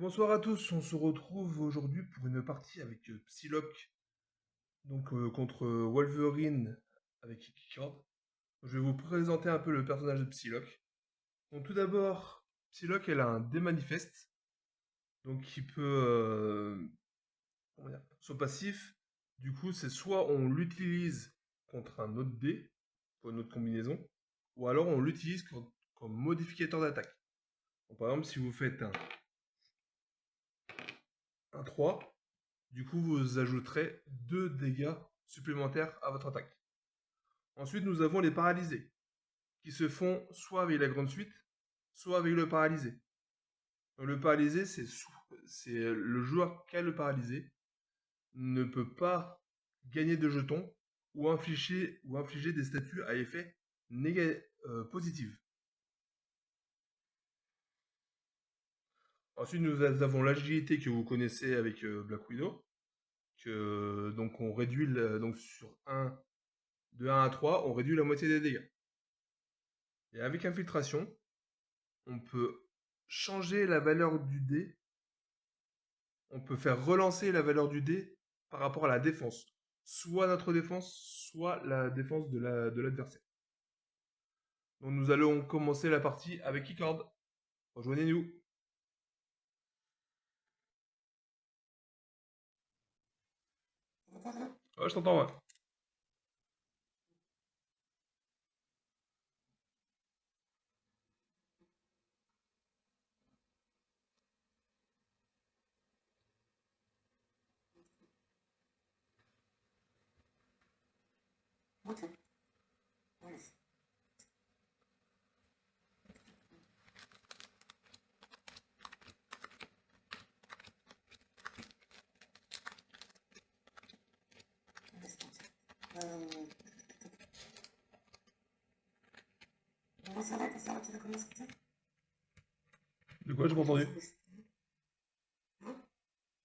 Et bonsoir à tous, on se retrouve aujourd'hui pour une partie avec Psylocke, donc contre Wolverine avec Kikord. Je vais vous présenter un peu le personnage de Psylocke. Donc tout d'abord, Psylocke elle a un démanifeste, donc qui peut, comment dire, son passif, du coup c'est soit on l'utilise contre un autre dé, pour une autre combinaison, ou alors on l'utilise comme modificateur d'attaque. Donc, par exemple si vous faites un 3. Du coup, vous ajouterez 2 dégâts supplémentaires à votre attaque. Ensuite, nous avons les paralysés, qui se font soit avec la grande suite, soit avec le paralysé. Donc, le paralysé, c'est le joueur qui a le paralysé ne peut pas gagner de jetons ou infliger des statuts à effet positif. Ensuite, nous avons l'agilité que vous connaissez avec Black Widow, donc on réduit donc de 1 à 3, on réduit la moitié des dégâts. Et avec infiltration, on peut changer la valeur du dé. On peut faire relancer la valeur du dé par rapport à la défense. Soit notre défense, soit la défense de l'adversaire. Donc nous allons commencer la partie avec Keycord. Rejoignez-nous. Ouais, je t'entends, ouais. De quoi, j'ai pas entendu?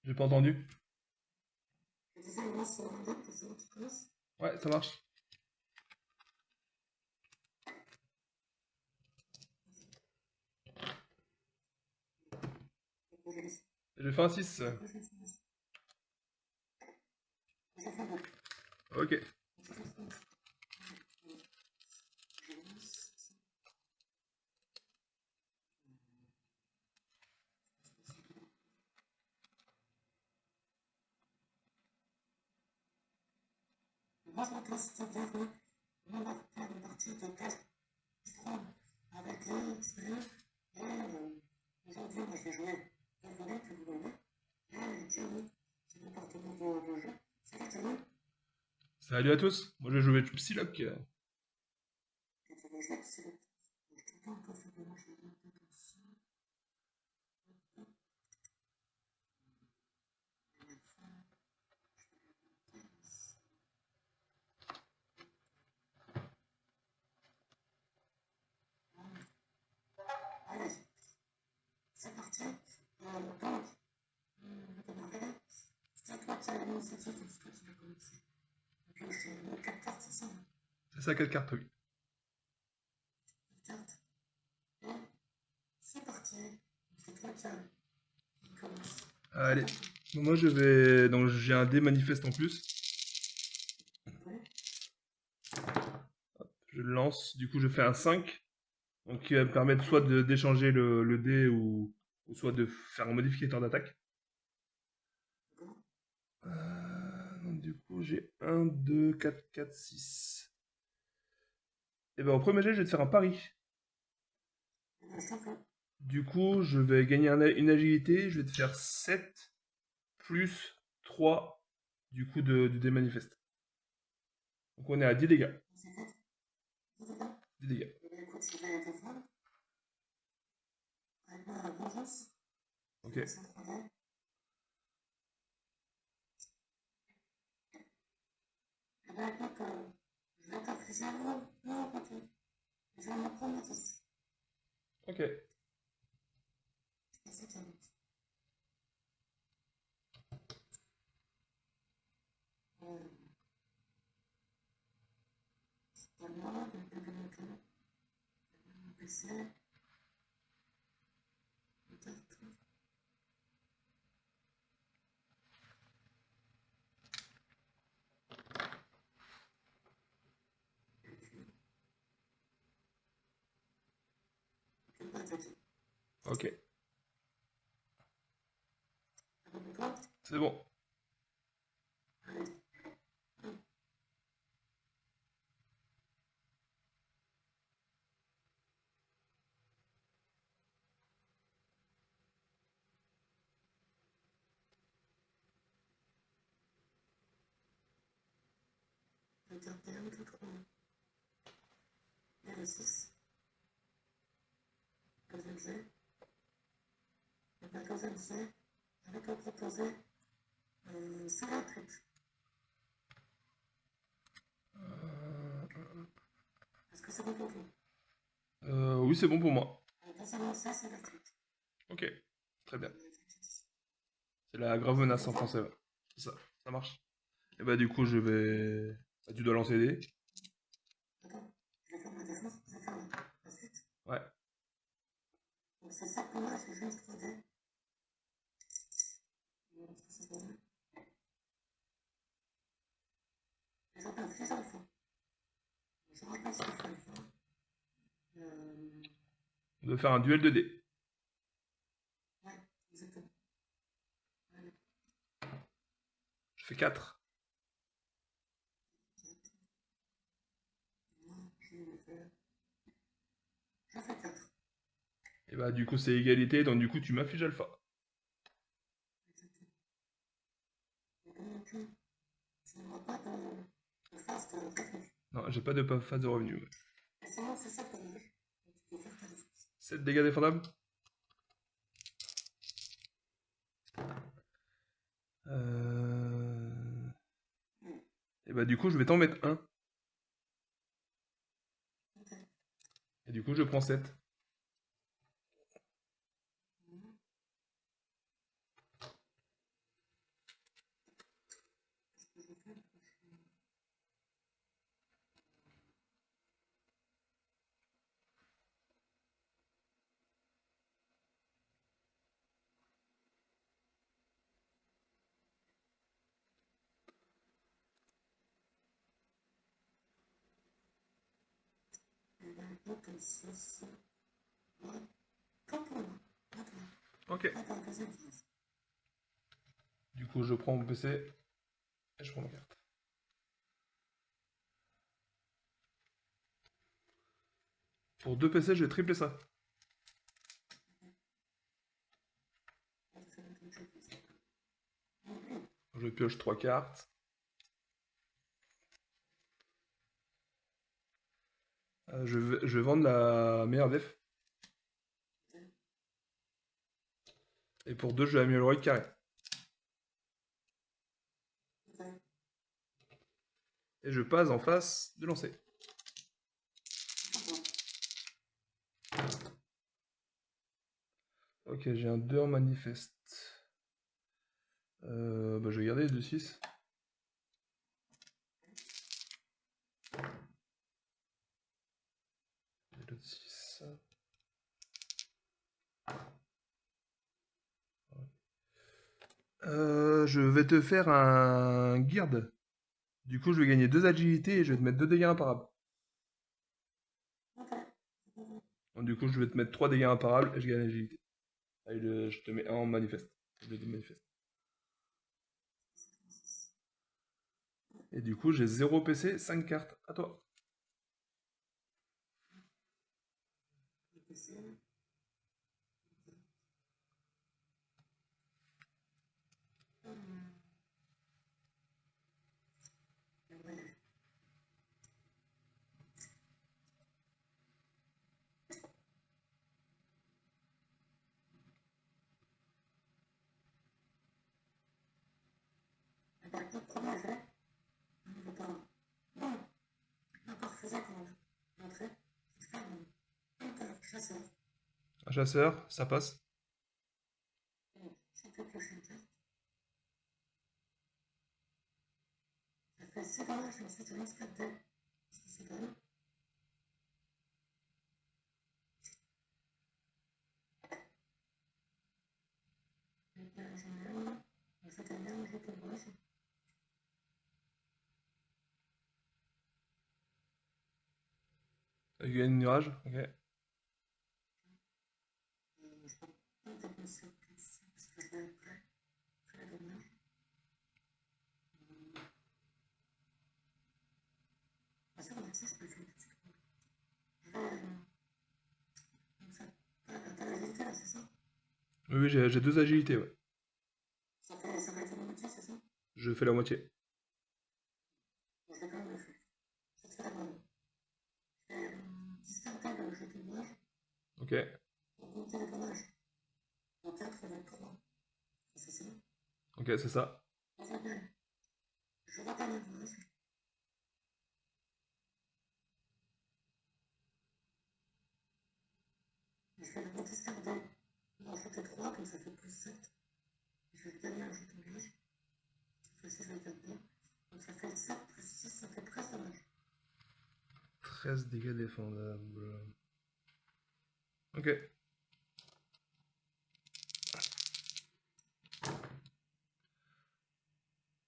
J'ai pas entendu. Ouais, ça marche. J'ai fait un 6. Ok. Salut à tous. Moi, je vais jouer Psylocke. C'est ça, 4 cartes, oui. Allez. Donc, moi, je vais. Donc, j'ai un dé manifeste en plus. Je le lance. Du coup, je fais un 5. Donc, qui va me permettre soit d'échanger le dé ou soit de faire un modificateur d'attaque. Donc, du coup, j'ai 1, 2, 4, 4, 6. Et ben, au premier jet, je vais te faire un pari. Du coup, je vais gagner une agilité. Je vais te faire 7 plus 3 du coup de dé manifeste. Donc, on est à 10 dégâts. 10 dégâts. Ok. Ok. Ok, c'est bon. Oui, c'est bon pour moi. Ok, très bien. C'est la grave menace en français, ouais. C'est ça, ça marche. Et bah du coup, je vais... Bah, tu dois lancer des. Ouais. On doit faire un duel de dés. Je fais 4. Et bah du coup, c'est égalité, donc du coup, tu m'affiches alpha. Non, j'ai pas de phase de revenu. Ouais. 7 dégâts défendables. Et bah du coup, je vais t'en mettre un. Et du coup, je prends 7. Ok. Du coup, je prends mon PC et je prends ma carte. Pour 2 PC, je vais tripler ça. Je pioche 3 cartes. Je vais vendre la meilleure def. Et pour 2, je vais améliorer le carré. Et je passe en face de lancer. Ok, j'ai un 2 en manifeste. Bah, je vais garder les 2-6. Les 2-6. Je vais te faire un guird. Du coup, je vais gagner 2 agilités et je vais te mettre 2 dégâts imparables. Donc, du coup, je vais te mettre 3 dégâts imparables et je gagne l'agilité. Allez, je te mets un en manifeste. Et du coup, j'ai 0 PC, 5 cartes. À toi. Un chasseur, ça passe. Il gagne une rage. Ok. Oui, oui, j'ai 2 agilités, ouais. Je fais la moitié. Ok, ok, c'est ça. Treize dégâts défendables. Ok.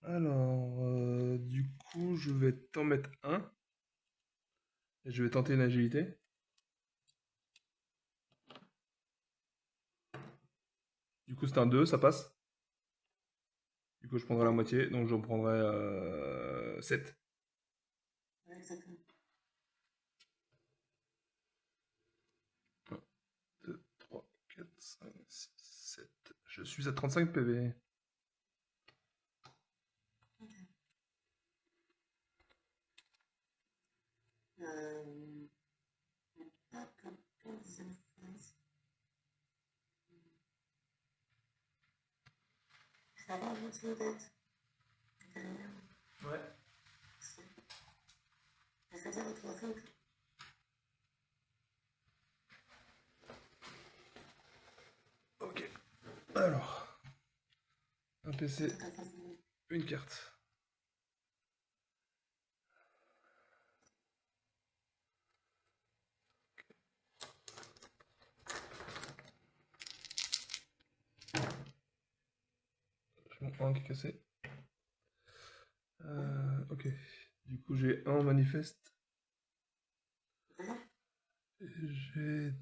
Alors, du coup, je vais t'en mettre un. Et je vais tenter une agilité. Du coup, c'est un 2, ça passe. Du coup, je prendrai la moitié, donc j'en prendrai 7. 1, 2, 3, 4, 5, 6, 7. Je suis à 35 PV. Ouais. Ok. Alors, un PC, une carte. J'ai mon 1 qui est cassé. Ok. Du coup, j'ai un manifeste. J'ai...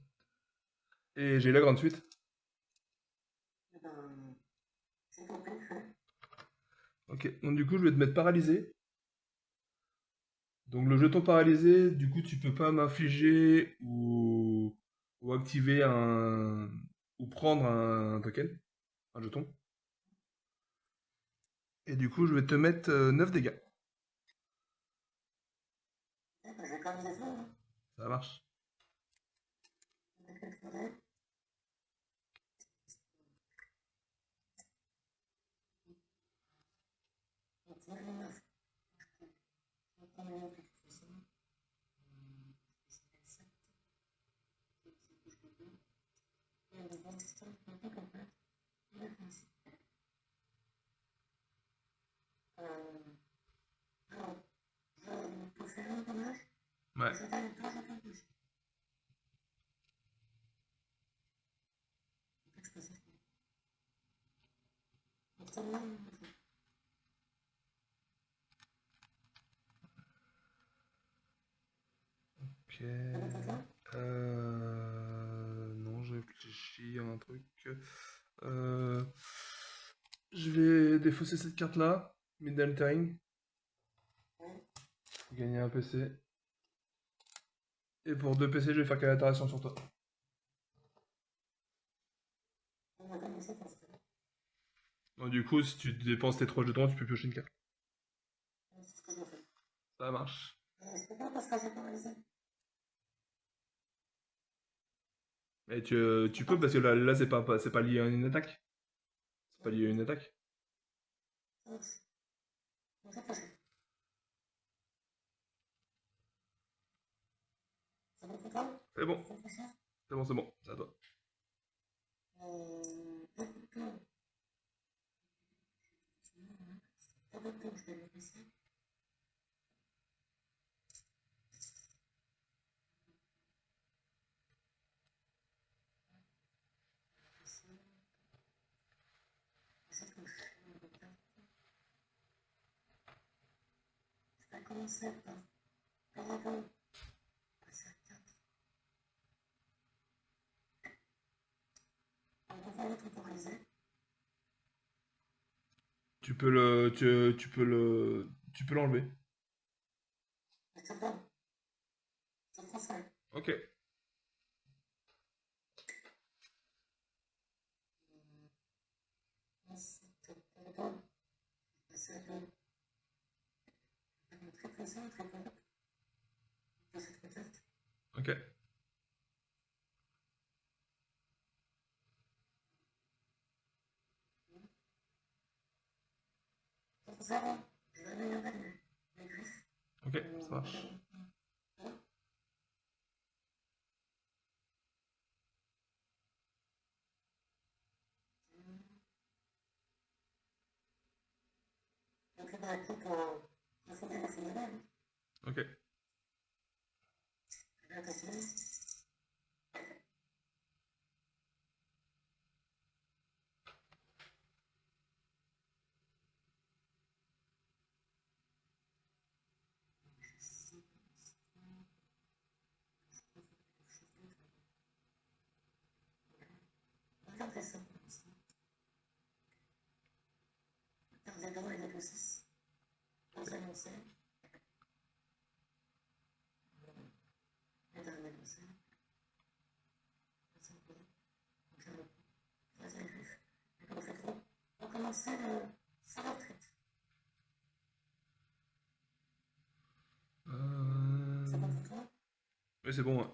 Et j'ai la grande suite. Ok. Donc du coup, je vais te mettre paralysé. Donc le jeton paralysé, du coup, tu peux pas m'infliger ou activer un... ou prendre un token, un jeton. Et du coup, je vais te mettre 9 dégâts. Ça marche. Ouais. Ok. Non, je réfléchis à un truc. Euh, je vais défausser cette carte-là, Mid Altering, gagner un PC. Et pour 2 PC, je vais faire Calatation sur toi. Donc, du coup, si tu dépenses tes 3 jetons, tu peux piocher une carte. Ça marche. Et tu peux parce que là c'est pas lié à une attaque. C'est pas lié à une attaque. C'est bon, c'est bon, c'est à toi. tu peux l'enlever. Ok. Ok. Ok, ça marche. Ok. Euh, Oui, c'est bon. Ouais.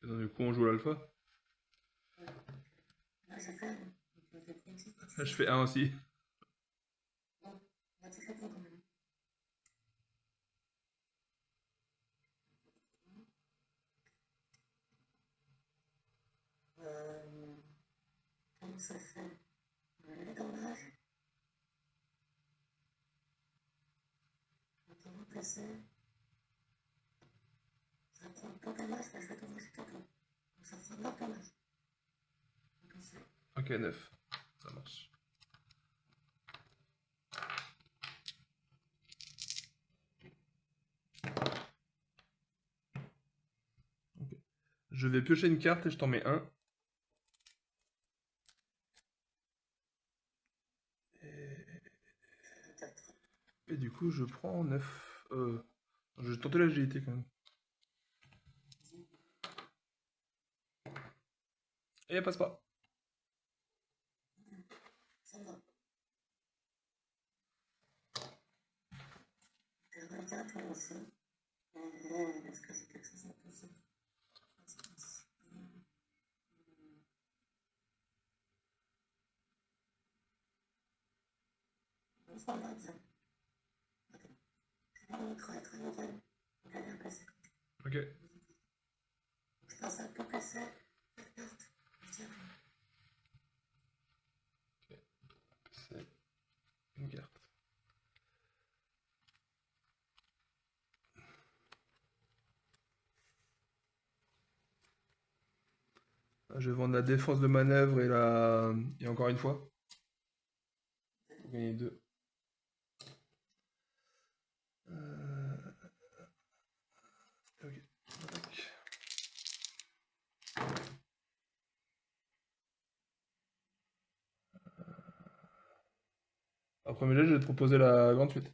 Et donc, du coup, on joue l'alpha. Je fais un aussi. Ok, 9. Ça marche. Ok. Je vais piocher une carte et je t'en mets un. Et du coup, je prends 9. Je vais tenter l'agilité quand même. Et elle passe pas. Ok. C'est une carte. Je vais vendre la défense de manœuvre et encore une fois. Pour gagner 2. Ok. Tac. Au premier jet, je vais te proposer la grande suite.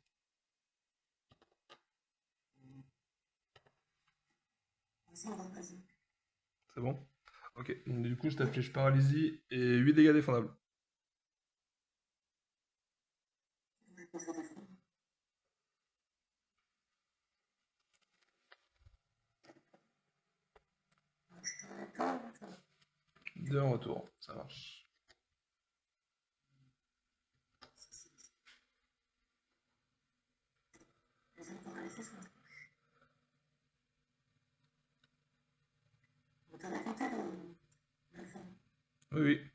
C'est bon? Ok. Donc, du coup, je t'affiche paralysie et 8 dégâts défendables. Deux en retour. Ça marche. Oui, oui.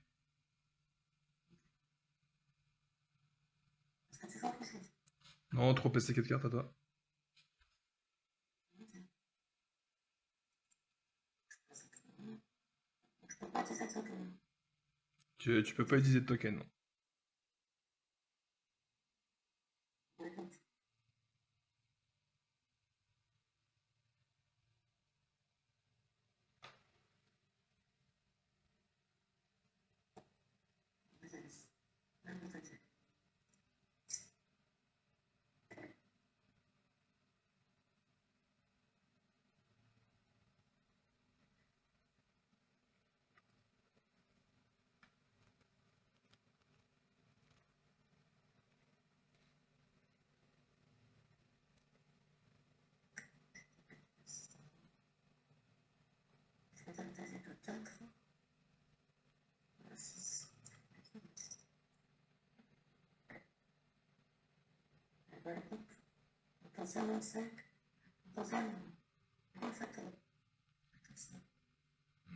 Non, trop PC 4 cartes à toi. Tu peux pas utiliser de token, non.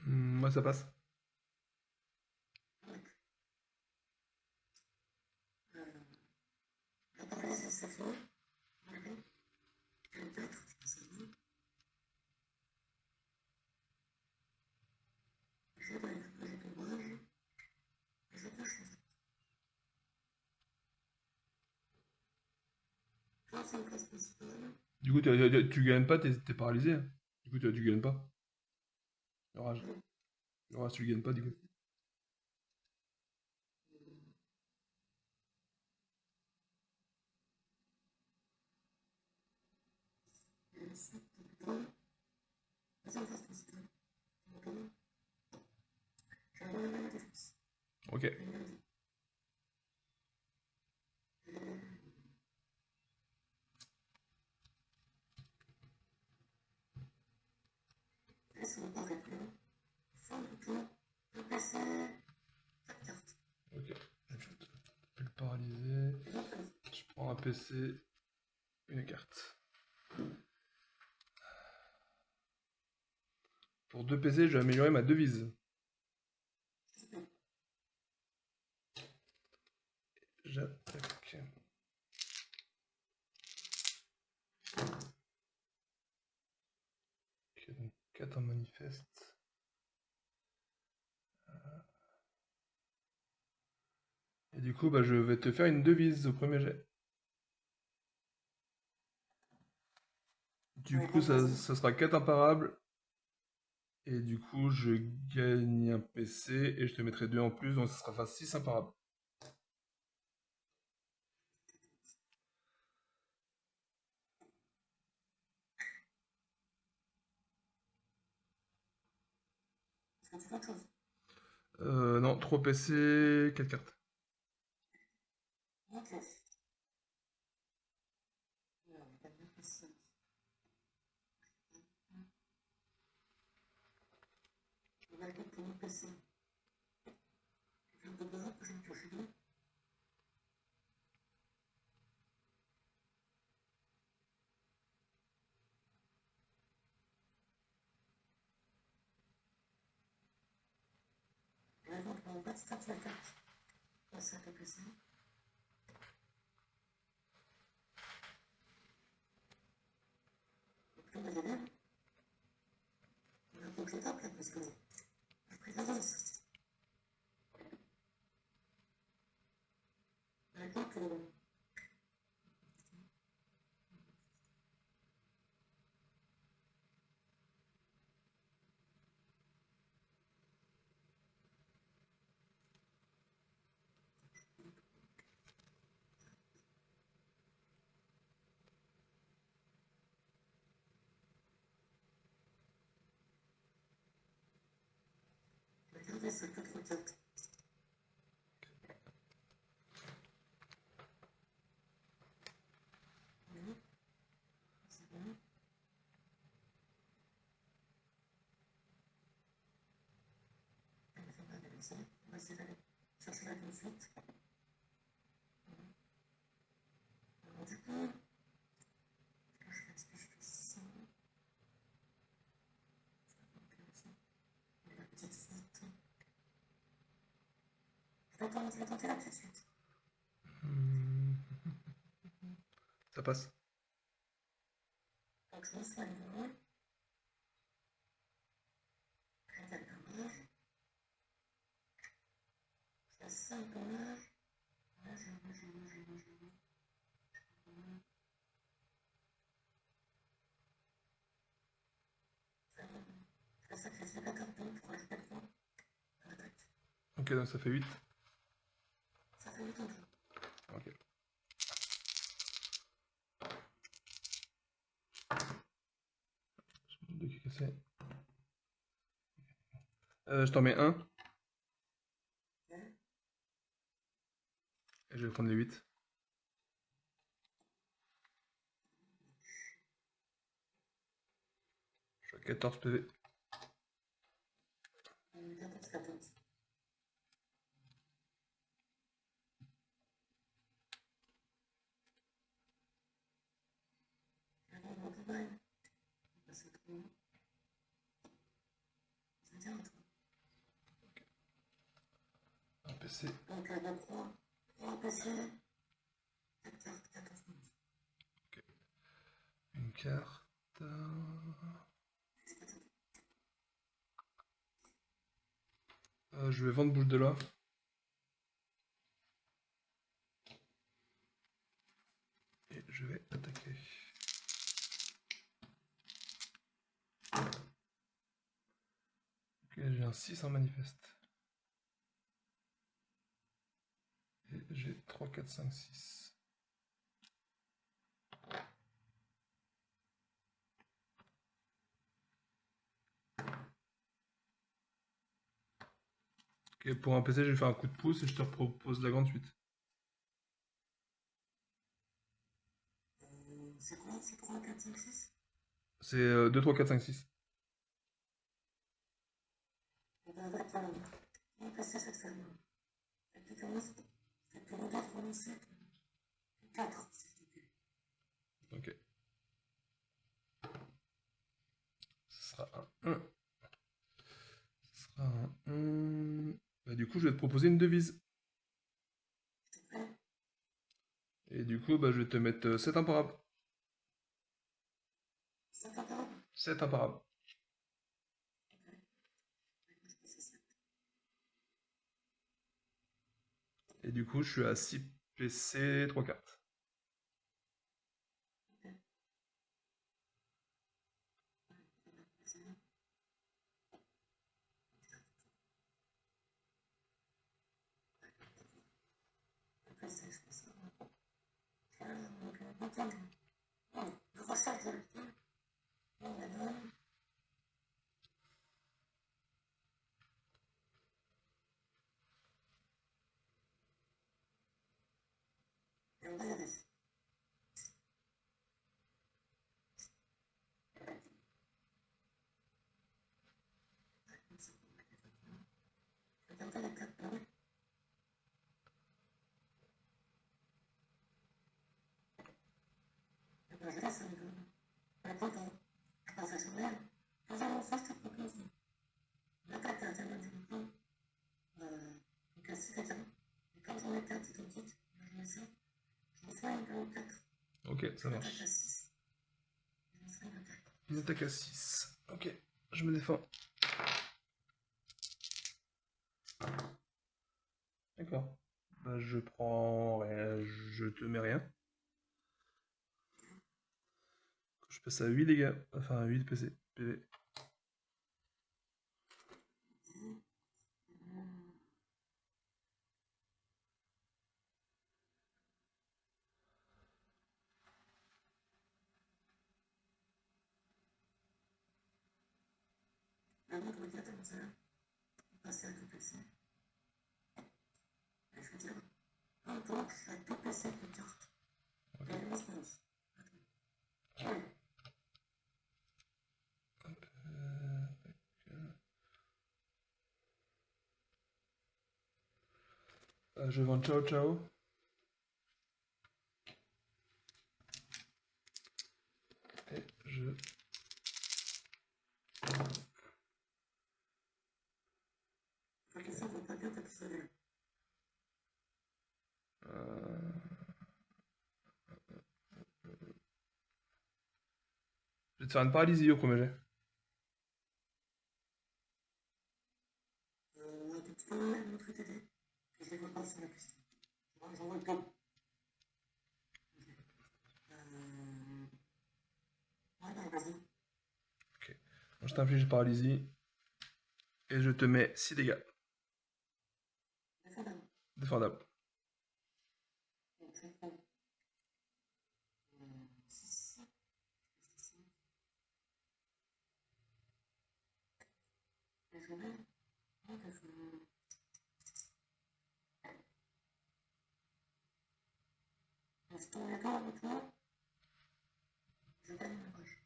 Moi, ça passe. Du coup, tu gagnes pas, t'es paralysé, hein. Du coup, tu gagnes pas. L'orage. L'orage, tu le gagnes pas, du coup. Ok. Ok. Je vais le paralyser. Je prends un PC, une carte. Pour 2 PC, je vais améliorer ma devise. J'attaque. Ok, donc 4 en manifeste. Et du coup, bah, je vais te faire une devise au premier jet. Du coup, ça sera 4 imparables. Et du coup, je gagne un PC et je te mettrai 2 en plus, donc ça sera 6 imparables. Non, 3 PC, 4 cartes. Hmm, Ça passe. Ok, donc ça fait 8. Ok. Je t'en mets un. Et je vais prendre les 8. Je suis à 14 PV. Un PC. Ok. Une carte. Je vais vendre bouche de là. Et je vais attaquer. Ok, j'ai un 6 en manifeste. Et j'ai 3, 4, 5, 6. Ok, pour un PC, je vais faire un coup de pouce et je te propose la grande suite. C'est quoi? C'est 3, 4, 5, 6? C'est 2, 3, 4, 5, 6. Et ben, on va passer cette fois-là. Et puis, commence. Et puis, on va commencer. 4, s'il te plaît. Ok. Ce sera un 1. Ce sera un 1. Bah, du coup, je vais te proposer une devise. Et du coup, bah, je vais te mettre 7 imparables. 7 imparables? 7 imparables. Et du coup, je suis à 6 PC, 3 cartes. Ok, ça marche. Une attaque à 6. Ok, je me défends. D'accord. Bah, je prends rien, je te mets rien. Je passe à 8 dégâts, enfin 8 PC, PV. Avant de regarder comme ça, passer à 2 PC. Et je veux dire, en tant à 2 PC de cartes. Et elle me pense. Je vends ciao ciao. Et je... La question ne va pas bien t'absorber. Je vais te faire une paralysie au premier jet. Tu peux me montrer tes dés. Je vais pas sur la piste. J'envoie le top. Ouais, vas-y. Ok. Donc, je t'inflige paralysie. Et je te mets 6 dégâts. Défendable. Donc, je prends 6. Et je mets. Je tourne les gars avec toi. Je gagne ma poche.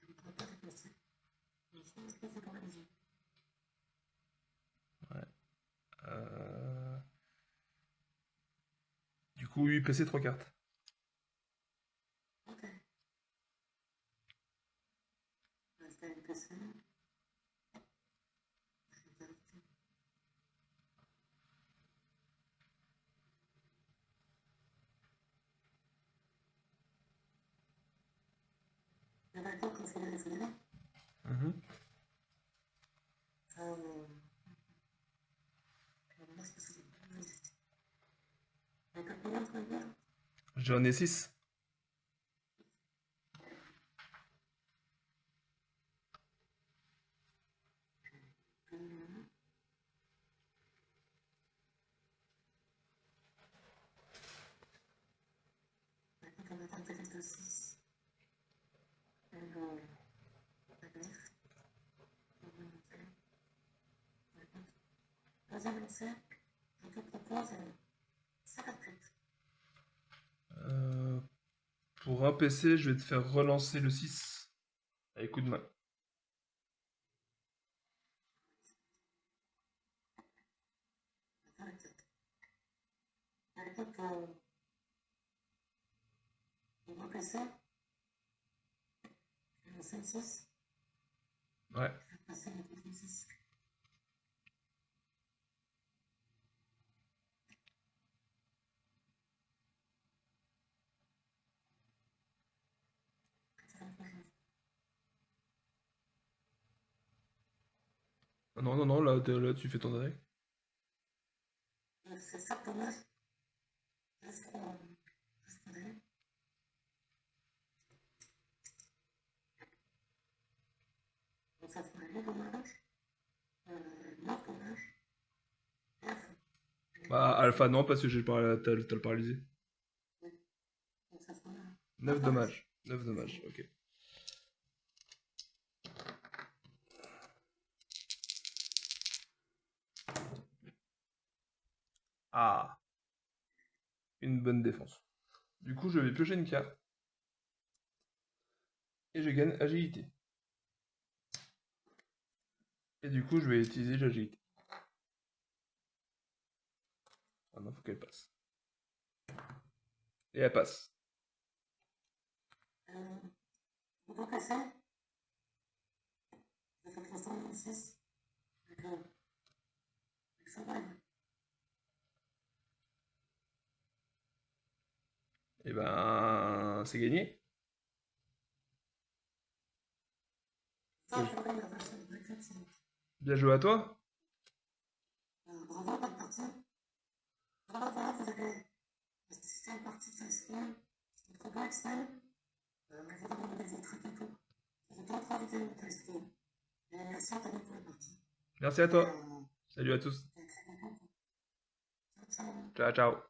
Je ne pourrais pas déplacer. Mais sinon, je peux faire paralyser. Ouais. Du coup, 8 PC, 3 cartes. Ok. Je fais une PC. Il y a d'accord qu'on fait les fédérés. J'en ai 6. Deuxième essai, je te propose 58. Pour un PC, je vais te faire relancer le 6 avec coup de main. Écoute, le groupe essai, le 5-6. Ouais. Je vais passer le groupe 6. Non, non, non, là tu fais ton attaque. C'est ça pour moi. Juste aller. Donc ça ferait le dommage, mort dommage, et à fond. Bah, Alpha, non, parce que t'as le paralysé. Donc ça ferait 9 dommages. 9 dommages, ok. Ah. Une bonne défense. Du coup, je vais piocher une carte. Et je gagne agilité. Et du coup, je vais utiliser l'agilité. Ah non, faut qu'elle passe. Et elle passe. Vous pouvez passer. Je fais 326. Donc, ça va. Et ben, c'est gagné. Ça, je ferai la version de Blackflip, c'est bon. Bien joué à toi. Bravo, bonne partie. Voilà, voilà, vous avez assisté à une partie de Facefall. C'était trop bien, X-Men. Vous demandez des trucs et tout. J'étais en train de vous tester. Et merci à pour la partie. Merci à toi. Salut à tous. Ciao, ciao. Ciao, ciao.